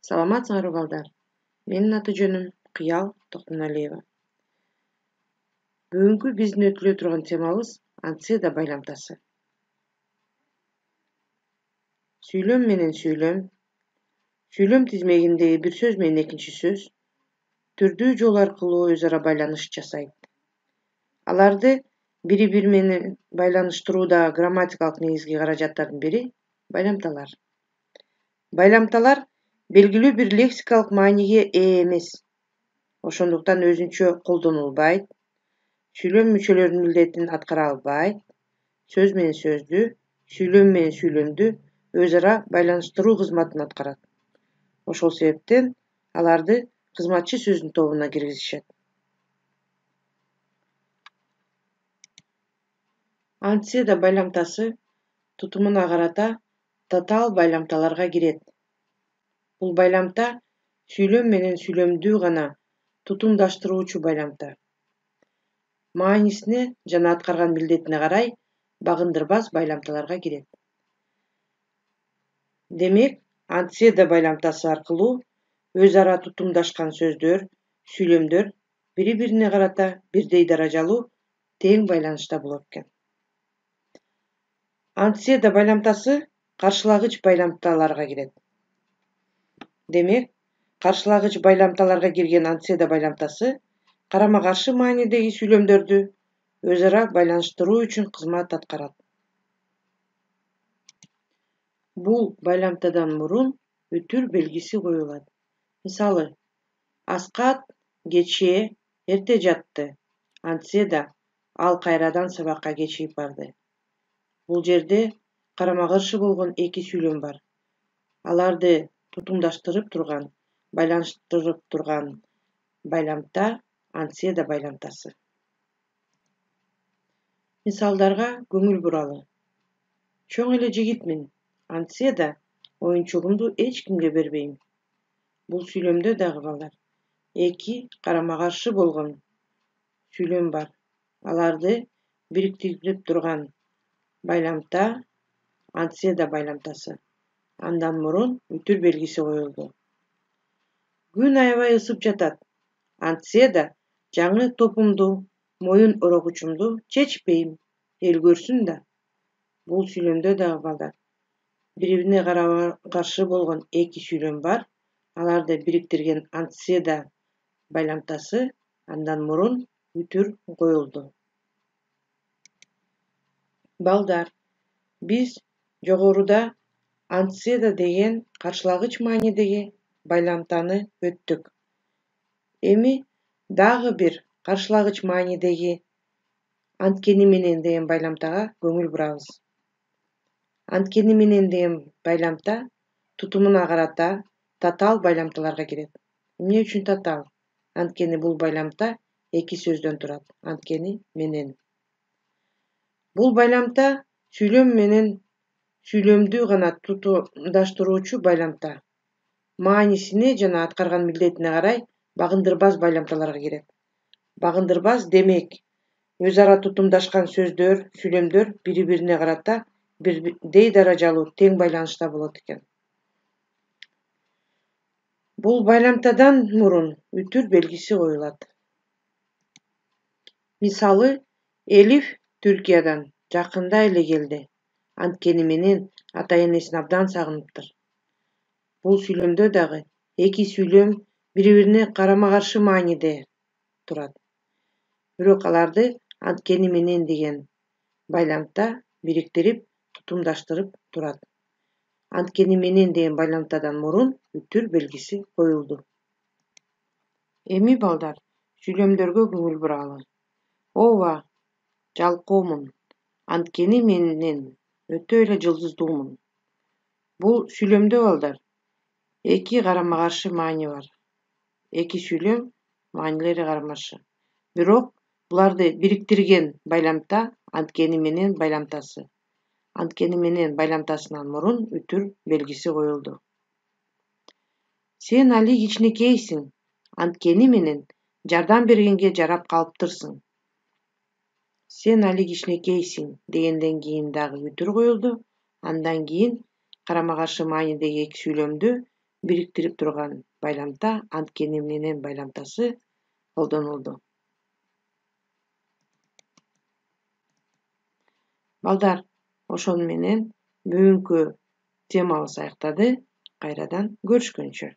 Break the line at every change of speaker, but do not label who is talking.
Саламатсыңарбы балдар? Менин аты-жөнүм Кыял Токтоналиева. Бүгүнкү биздин өтүлө турган темабыз Анседа байламтасы. Сүйлөм менен сүйлөм, сүйлөм тизмегиндеги бир сөз менен экинчи сөз түрдүү жол аркылуу өз ара байланыш жасайт. Аларды бири-бири менен байланыштыруудагы грамматикалык негизги каражаттардын бири байламталар. Байламталар белгилүү бир лексикалык мааниге ээ эмес. Ошондуктан өзүнчө колдонулбайт, сүйлөм мүчөлөрүнүн милдетин аткара албайт, сөз менен сөздү, сүйлөм менен сүйлөмдү өз ара байланыштыруу кызматын аткарат. Ошол себептен аларды кызматчы сөздүн тобуна киргизишет. Анседа байламтасы тутумуна карата татаал байламталарга кирет. Бул байламта сүйлөм менен сүйлөмдү гана тутумдаштыруучу байламта. Маанисине жана аткарган милдетине карай багындырбас байламталарга кирет. Демек, анседа байламтасы аркылуу өз ара тутумдашкан сөздөр, сүйлөмдөр бири-бирине карата бирдей даражалуу тең байланышта болот экен. Анседа байламтасы каршылагыч байламталарга кирет. Демек, каршылагыч байламталарга кирген анседа байламтасы карама-каршы маанидеги сүйлөмдөрдү өз ара байланыштыруу үчүн кызмат аткарат. Бул байламтадан мурун үтүр белгиси коюлат. Мисалы, Аскат кечээ эрте жатты. Анседа ал кайрадан сабакка кечигип барды. Бул жерде карама-каршы болгон эки сүйлөм бар. Аларды тутумдаштырып турган, байланыштырып турган байламта анседа байламтасы. Мисалдарга көңүл буралы. Чоң эле жигитмин. Анседа оюнчугумду эч кимге бербейм. Бул сүйлөмдө дагы балдар эки карама-каршы болгон сүйлөм бар. Аларды бириктирип турган байламта анседа байламтасы. Андан мурун үтүр белгиси коюлду. Күн аябай ысып жатат. Анседа жаңы топумду, моюн орогучумду чечпейм. Эл көрсүн да. Бул сүйлөмдө дагы балдар бири-бирине карама-каршы болгон эки сүйлөм бар. Аларды бириктирген анседа байламтасы андан мурун үтүр коюлду. Балдар, биз жогоруда анседа деген каршылагыч маанидеги байламтаны өттүк. Эми дагы бир каршылагыч маанидеги анткени менен деген байламтага көңүл бурабыз. Анткени менен деген байламта тутумуна карата татаал байламталарга кирет. Эмне үчүн татаал? Анткени бул байламта эки сөздөн турат. Анткени менен. Бул байламта сүйлөм менен сүйлөмдү гана тутумдаштыруучу байламта. Маанисине жана аткарган милдетине карай багындырбас байламталарга кирет. Багындырбас демек, өз ара тутумдашкан сөздөр, сүйлөмдөр бири-бирине карата бирдей даражалуу тең байланышта болот экен. Бул байламтадан мурун үтүр белгиси коюлат. Мисалы, Элиф Түркиядан жакында эле келди. Анткени менен ата-энесин абдан сагыныптыр. Бул сүйлөмдө дагы эки сүйлөм бири-бирине карама-каршы мааниде турат. Бирок аларды анткени менен деген байламта бириктирип, тутумдаштырып турат. Анткени менен деген байламтадан мурун үтүр белгиси коюлду. Эми балдар, сүйлөмдөргө көңүл буралы. Ооба, жалкоомун. Анткени менен өтө эле жылдыздуумун. Бул сүйлөмдө балдар эки карама-каршы маани бар. Эки сүйлөм маанилери карамакаршы. Бирок буларды бириктирген байламта анткени менен байламтасы. Анткени менен байламтасынан мурун үтүр белгиси коюлду. Сен али кичинекейсиң. Анткени менен жардам бергенге жарап калыптырсың. Сен али кичинекейсиң дегенден кийин дагы үтүр коюлду. Андан кийин карама-каршы маанидеги эки сүйлөмдү бириктирип турган байламта анткени менен байламтасы колдонулду. Балдар, ошону менен бүгүнкү темабыз аяктады. Кайрадан көрүшкөнчө.